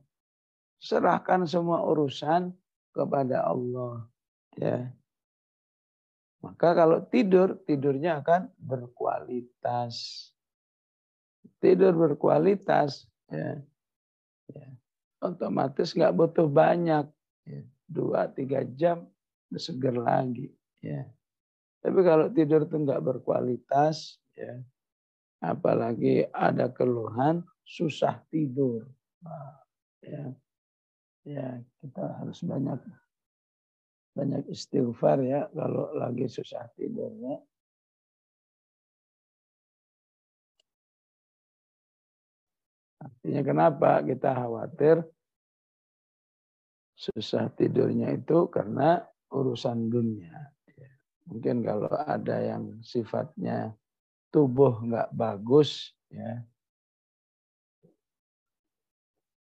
Serahkan semua urusan kepada Allah. Ya. Maka kalau tidur, tidurnya akan berkualitas. Tidur berkualitas, ya, ya, otomatis nggak butuh banyak, ya, 2-3 jam seger lagi. Ya. Tapi kalau tidur itu nggak berkualitas, ya, apalagi ada keluhan, susah tidur. Nah, ya, ya kita harus banyak istighfar ya kalau lagi susah tidurnya. Artinya kenapa kita khawatir susah tidurnya itu karena urusan dunia. Ya. Mungkin kalau ada yang sifatnya tubuh nggak bagus, ya,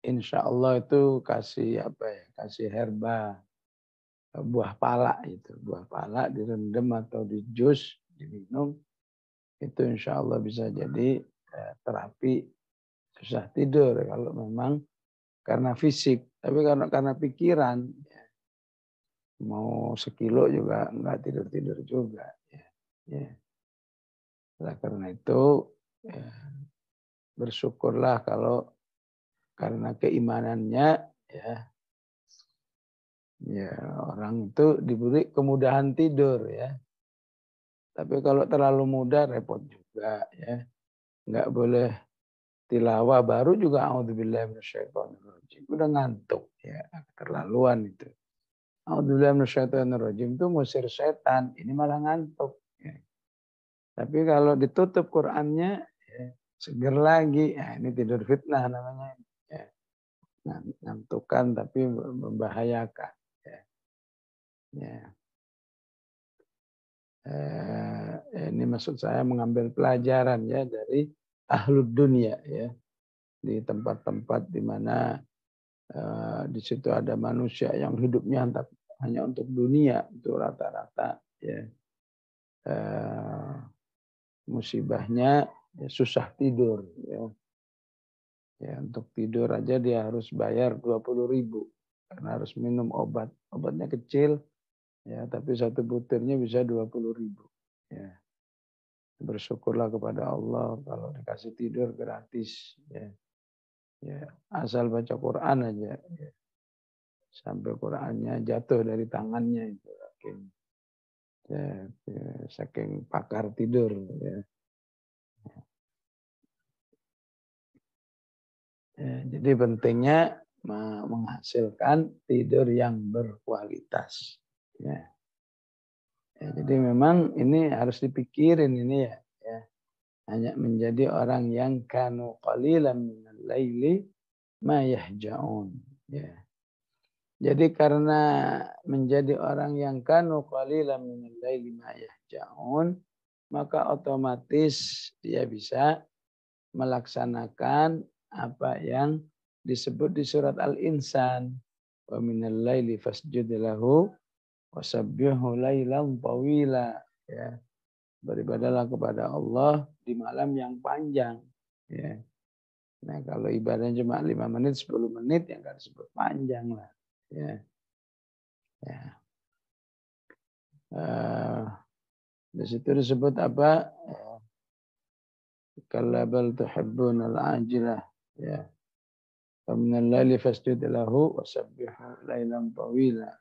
insya Allah itu kasih apa ya, kasih herba, buah pala itu, buah pala direndam atau di jus, diminum, itu insya Allah bisa jadi terapi susah tidur kalau memang karena fisik, tapi karena pikiran, ya, mau sekilo juga nggak tidur-tidur juga. Ya. Ya. Nah, karena itu ya, bersyukurlah kalau karena keimanannya ya, ya orang itu diberi kemudahan tidur ya. Tapi kalau terlalu mudah repot juga ya. Nggak boleh tilawah baru juga auzubillahi minasyaitonirrajim. Udah ngantuk ya, keterlaluan itu. Auzubillahi minasyaitonirrajim itu ngusir setan, ini malah ngantuk ya. Tapi kalau ditutup Qur'annya ya, seger lagi. Ya, ini tidur fitnah namanya. Ya. Ngantukan tapi membahayakan. Ya. Ya. Ini maksud saya mengambil pelajaran ya dari ahlud dunia ya, di tempat-tempat di mana di situ ada manusia yang hidupnya hanya untuk dunia, itu rata-rata ya, musibahnya ya, susah tidur ya. Ya, untuk tidur aja dia harus bayar 20.000 karena harus minum obat. Obatnya kecil ya, tapi satu butirnya bisa 20.000. Ya. Bersyukurlah kepada Allah kalau dikasih tidur gratis. Ya. Ya. Asal baca Quran aja. Ya. Sampai Qurannya jatuh dari tangannya itu. Ya, ya, saking pakar tidur. Ya. Ya, jadi pentingnya menghasilkan tidur yang berkualitas. Ya. Ya, jadi memang ini harus dipikirin ini ya. Ya. Hanya menjadi orang yang kanu qalilan minal laili ma yahja'un. Ya. Jadi karena menjadi orang yang kanu qalilan minal laili ma yahja'un, maka otomatis dia bisa melaksanakan apa yang disebut di surat Al-Insan. Wa minal laili fasjud lahu wasabbihu lailan tawila. Ya. Beribadalah kepada Allah di malam yang panjang. Ya. Nah kalau ibadahnya cuma 5 menit, 10 menit yang kan disebut panjang lah. Ya. Ya. Di situ disebut apa? Kalla bal tuhibbunal ajilah. Ya. Faminal laili fasjud lahu wasabbihu lailan tawila.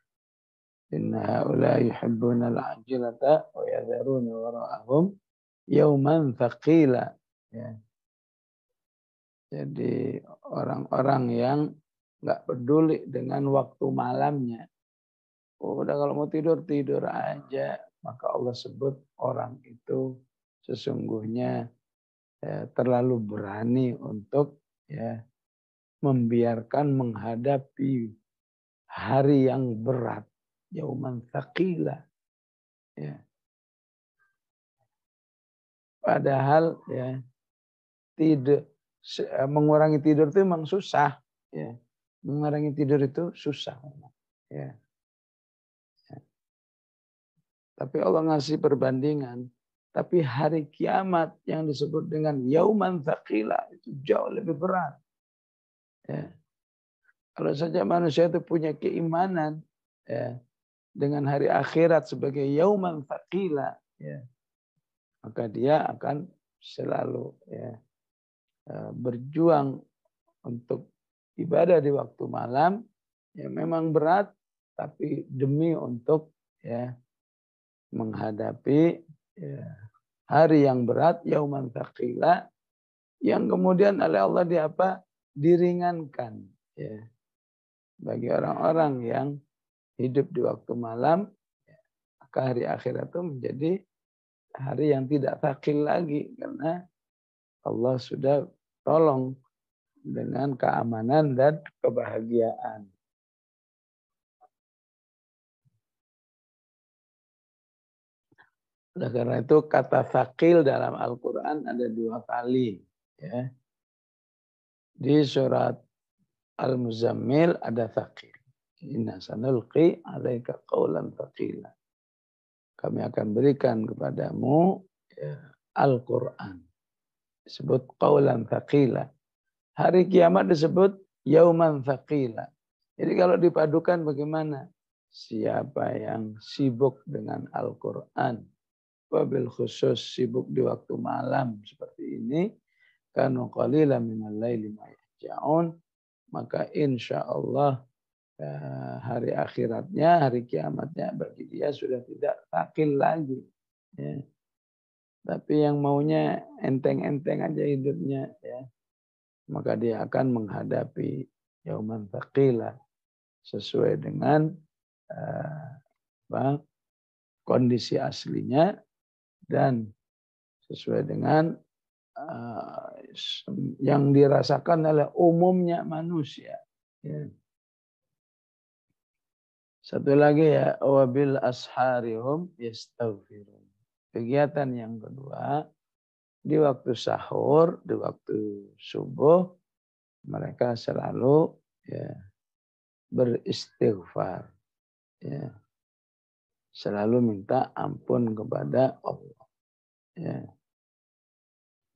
Inna haula yuhibbunal ajilata wa yadharuna wara'ahum yauman thaqila. Ya. Jadi orang-orang yang nggak peduli dengan waktu malamnya. Udah kalau mau tidur, tidur aja. Maka Allah sebut orang itu sesungguhnya terlalu berani untuk ya membiarkan menghadapi hari yang berat. Yauman thaqila. Ya. Padahal ya tidak mengurangi tidur itu memang susah. Ya. Mengurangi tidur itu susah. Ya. Ya. Tapi Allah ngasih perbandingan. Tapi hari kiamat yang disebut dengan yauman thaqila itu jauh lebih berat. Ya. Kalau saja manusia itu punya keimanan ya, dengan hari akhirat sebagai yauman thaqila, ya, maka dia akan selalu ya, berjuang untuk ibadah di waktu malam. Ya memang berat, tapi demi untuk ya menghadapi ya, hari yang berat, yauman thaqila, yang kemudian oleh Allah diringankan. Ya. Bagi orang-orang yang hidup di waktu malam, maka hari akhirat itu menjadi hari yang tidak thaqil lagi. Karena Allah sudah tolong dengan keamanan dan kebahagiaan. Oleh karena itu kata thaqil dalam Al-Quran ada 2 kali. Ya. Di surat Al-Muzammil ada thaqil. Inna sanulqi alaika qawlan thaqila. Kami akan berikan kepadamu ya, Al-Quran. Disebut qawlan thaqila. Hari kiamat disebut yauman thaqila. Jadi kalau dipadukan bagaimana? Siapa yang sibuk dengan Al-Quran, wabil khusus sibuk di waktu malam seperti ini, kanu qalilan minal laili ma yahja'un, maka insya Allah hari akhiratnya, hari kiamatnya bagi dia sudah tidak thaqil lagi. Ya. Tapi yang maunya enteng-enteng aja hidupnya, ya, maka dia akan menghadapi yauman thaqila sesuai dengan kondisi aslinya dan sesuai dengan yang dirasakan oleh umumnya manusia. Ya. Satu lagi ya, wabil asharihum yastaghfirun. Kegiatan yang kedua, di waktu sahur, di waktu subuh, mereka selalu ya, beristighfar. Ya. Selalu minta ampun kepada Allah. Ya.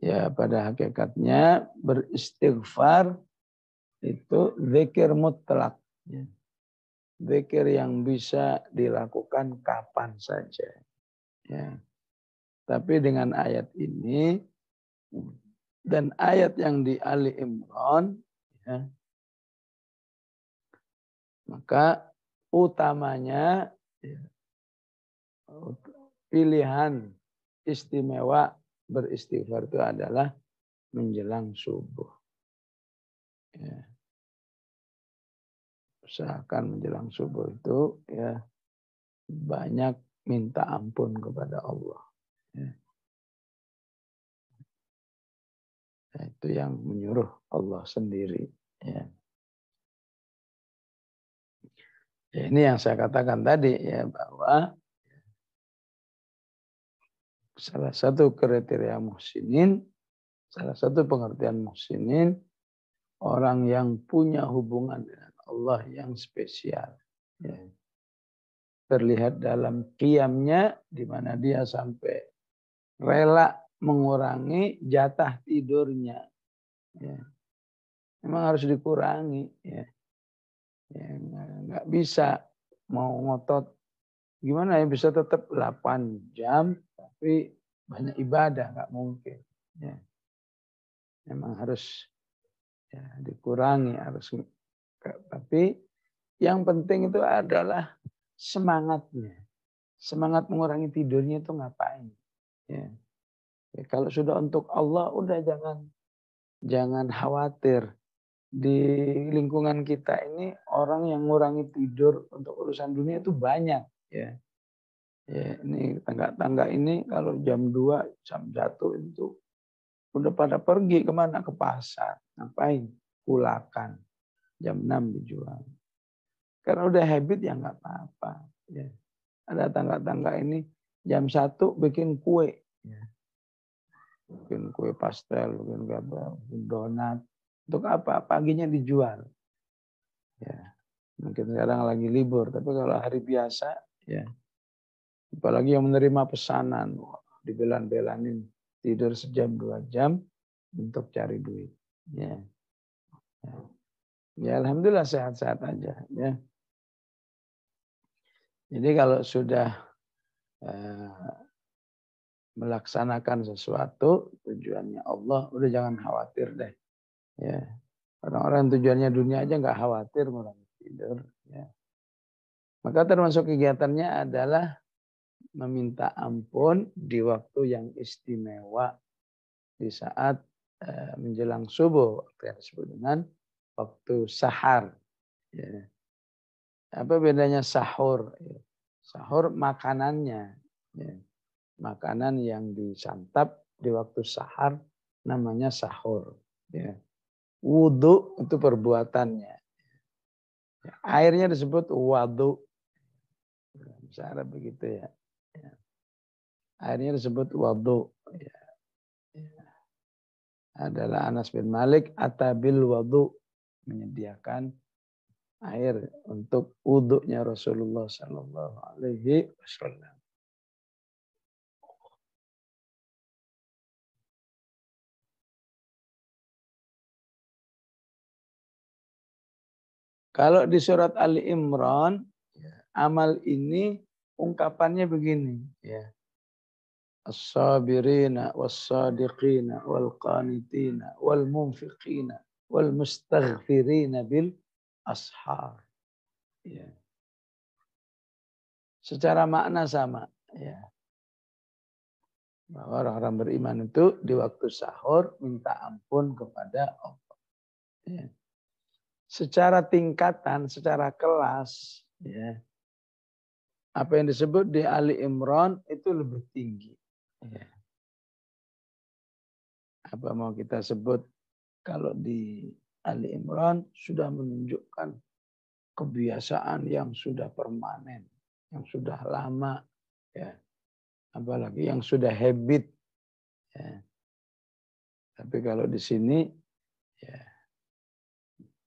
Ya, pada hakikatnya beristighfar itu zikir mutlak. Ya. Zikir yang bisa dilakukan kapan saja. Ya. Tapi dengan ayat ini dan ayat yang di Ali Imran, ya, maka utamanya ya, pilihan istimewa beristighfar itu adalah menjelang subuh. Ya. usahakan menjelang subuh itu ya banyak minta ampun kepada Allah. Ya. Itu yang menyuruh Allah sendiri. Ya. Ya, ini yang saya katakan tadi ya, bahwa salah satu kriteria muhsinin, salah satu pengertian muhsinin, orang yang punya hubungan dengan Allah yang spesial. Ya. Terlihat dalam qiyamnya, di mana dia sampai rela mengurangi jatah tidurnya. Ya. Memang harus dikurangi. Ya. Ya, nggak bisa mau ngotot. Gimana ya bisa tetap 8 jam, tapi banyak ibadah, nggak mungkin. Ya. Memang harus ya, dikurangi, harus. Tapi yang penting itu adalah semangatnya. Semangat mengurangi tidurnya itu ngapain? Ya. Ya, kalau sudah untuk Allah, udah jangan khawatir. Di lingkungan kita ini orang yang mengurangi tidur untuk urusan dunia itu banyak. Ya, ya ini tangga-tangga ini kalau jam 2, jam 1 itu udah pada pergi kemana? Ke pasar. Ngapain? Kulakan. Jam 6 dijual. Karena udah habit ya nggak apa-apa. Ya. Ada tangga-tangga ini jam 1 bikin kue. Ya. Bikin kue pastel, bikin donat. Untuk apa? Paginya dijual. Ya. Mungkin sekarang lagi libur, tapi kalau hari biasa, ya. Apalagi yang menerima pesanan, dibelan-belanin tidur sejam 2 jam untuk cari duit. Ya. Ya. Ya alhamdulillah sehat-sehat aja. Ya. Jadi kalau sudah melaksanakan sesuatu tujuannya Allah, udah jangan khawatir deh. Ya, orang-orang tujuannya dunia aja nggak khawatir mulai tidur. Ya. Maka termasuk kegiatannya adalah meminta ampun di waktu yang istimewa di saat menjelang subuh, yang disebut dengan waktu sahar. Ya. Apa bedanya sahur? Ya. Sahur makanannya. Ya. Makanan yang disantap di waktu sahar namanya sahur. Ya. Wudhu itu perbuatannya. Ya. Airnya disebut wadu. Bahasa Arab begitu ya. Ya. Airnya disebut wadu. Ya. Ya. Adalah Anas bin Malik atabil wadu, menyediakan air untuk wudhunya Rasulullah Sallallahu Alaihi Wasallam. Kalau di surat Ali Imran, amal ini ungkapannya begini. Ya. As-sabirina was-sadiqina wal-qanitina wal-munfiqina wal-mustaghfirina bil ashar. Ya. Secara makna sama. Ya. Bahwa orang-orang beriman itu di waktu sahur minta ampun kepada Allah. Ya. Secara tingkatan, secara kelas, ya, apa yang disebut di Ali Imran itu lebih tinggi. Ya. Apa mau kita sebut kalau di Ali Imran sudah menunjukkan kebiasaan yang sudah permanen, yang sudah lama, ya. Apalagi yang sudah habit. Ya. Tapi kalau di sini, ya,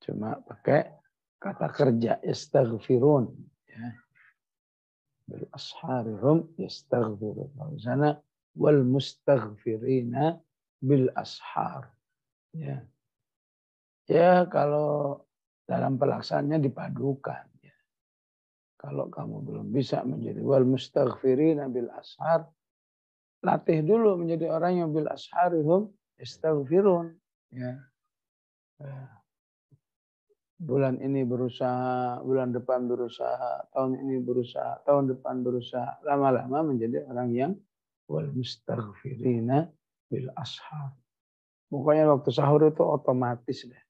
cuma pakai kata kerja yastaghfirun. Ya. Bil asharihum yastaghfirun. Di sana wal mustaghfirina bil ashar. Ya. Ya kalau dalam pelaksanaannya dipadukan. Ya. Kalau kamu belum bisa menjadi wal mustaghfirina bil ashar, latih dulu menjadi orang yang bil asharihum yastaghfirun. Ya. Bulan ini berusaha, bulan depan berusaha, tahun ini berusaha, tahun depan berusaha. Lama-lama menjadi orang yang wal mustaghfirina bil ashar. Pokoknya waktu sahur itu otomatis deh.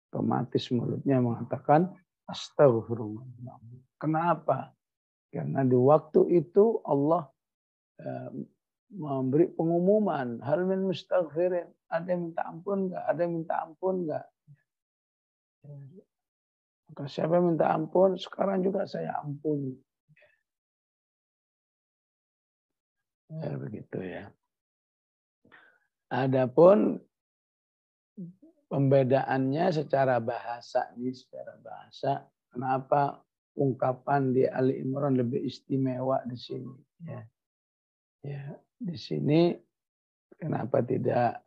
Otomatis mulutnya mengatakan Astaghfirullah. Kenapa? Karena di waktu itu Allah memberi pengumuman, hal min mustaghfirin, ada yang minta ampun enggak? Ada yang minta ampun enggak? Maka siapa yang minta ampun, sekarang juga saya ampuni. Ya, begitu ya. Adapun pembedaannya secara bahasa nih, secara bahasa, kenapa ungkapan di Ali Imran lebih istimewa di sini? Ya, ya di sini kenapa tidak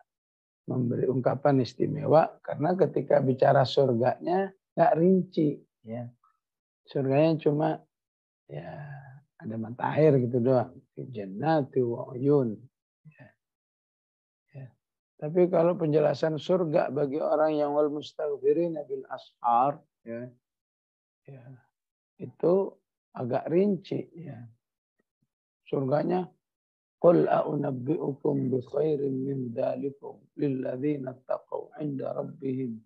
memberi ungkapan istimewa? Karena ketika bicara surganya nggak rinci, ya. Surganya cuma ya ada mata air gitu doang. Jannati wa uyun. Ya, ya. Tapi kalau penjelasan surga bagi orang yang wal mustaghfirin bil ashar, ya, ya, itu agak rinci. Ya. Surganya qul a'unabbi'ukum bi khairin min dzalikum lil ladzina taqaw 'inda rabbihim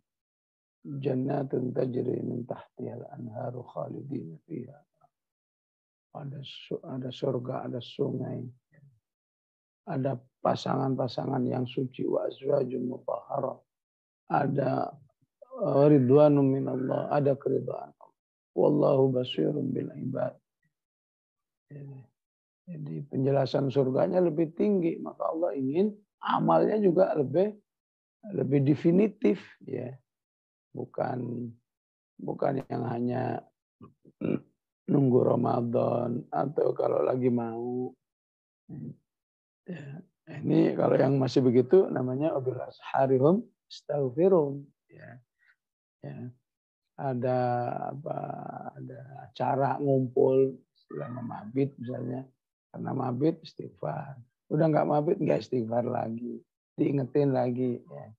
jannatun tajri min tahtihal anharu khalidina fiha. Ada surga, ada sungai, ada pasangan-pasangan yang suci, wa azwajun mutahharah, ada ridwanun minallah, ada keridhaan Allah. Wallahu basirun bil ibad. Jadi penjelasan surganya lebih tinggi, maka Allah ingin amalnya juga lebih definitif, ya. Bukan yang hanya nunggu Ramadan atau kalau lagi mau. Ya, ini kalau yang masih begitu namanya obil asharihum astaghfirum. Ya, ya. Ada acara ngumpul selama mabit misalnya. Karena mabit istighfar. Udah nggak mabit nggak istighfar lagi. Diingetin lagi. Ya.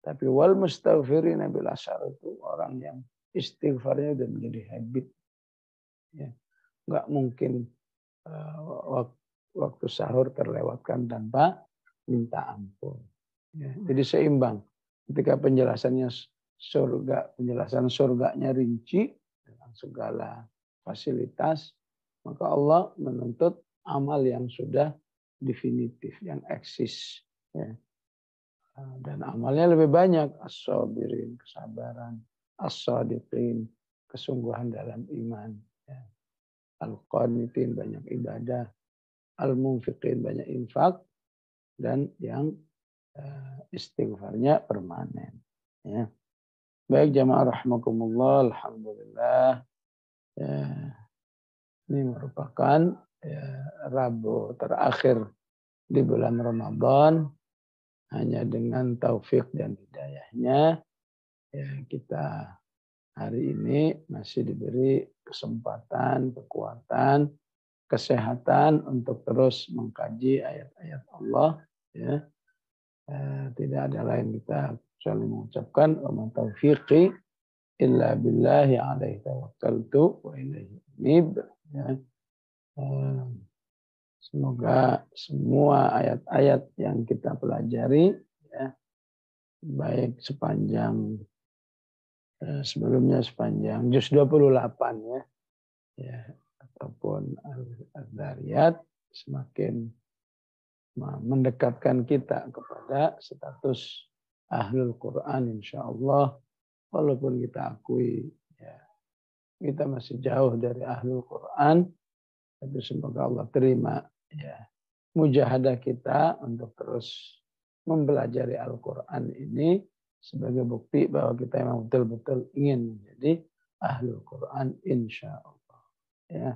Tapi wal mustaghfirin bil ashar itu orang yang istighfarnya udah menjadi habit. Ya. Nggak mungkin waktu sahur terlewatkan tanpa minta ampun. Ya, jadi seimbang. Ketika penjelasannya penjelasan surganya rinci dengan segala fasilitas, maka Allah menuntut amal yang sudah definitif, yang eksis. Ya. Dan amalnya lebih banyak. As-sabirin, kesabaran. As-sadiqin, kesungguhan dalam iman. Ya. Al-qanitin, banyak ibadah. Al-munfiqin, banyak infak. Dan yang istighfarnya permanen. Ya. Baik jamaah rahimakumullah, alhamdulillah. Ya. Ini merupakan Rabu terakhir di bulan Ramadan. Hanya dengan taufik dan hidayahnya ya kita hari ini masih diberi kesempatan, kekuatan, kesehatan untuk terus mengkaji ayat-ayat Allah. Ya. Tidak ada lain kita kecuali mengucapkan wa ma taufiqi illa billahi alaihi tawakkaltu wa ilaihi unib. Ya. Semoga semua ayat-ayat yang kita pelajari, ya, baik sepanjang sebelumnya sepanjang juz 28 ya, ataupun Al-Dzariyat semakin mendekatkan kita kepada status Ahlul Quran insyaallah. Walaupun kita akui ya, kita masih jauh dari Ahlul Quran, tapi semoga Allah terima ya mujahadah kita untuk terus mempelajari Al-Quran ini sebagai bukti bahwa kita memang betul-betul ingin menjadi Ahlul Quran insya Allah. Ya.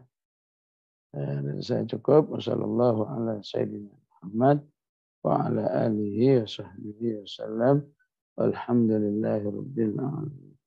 Dan saya cukup. Wassallallahu ala sayyidina Muhammad wa ala alihi wa sahbihi wa sallam. Walhamdulillahi rabbil alamin.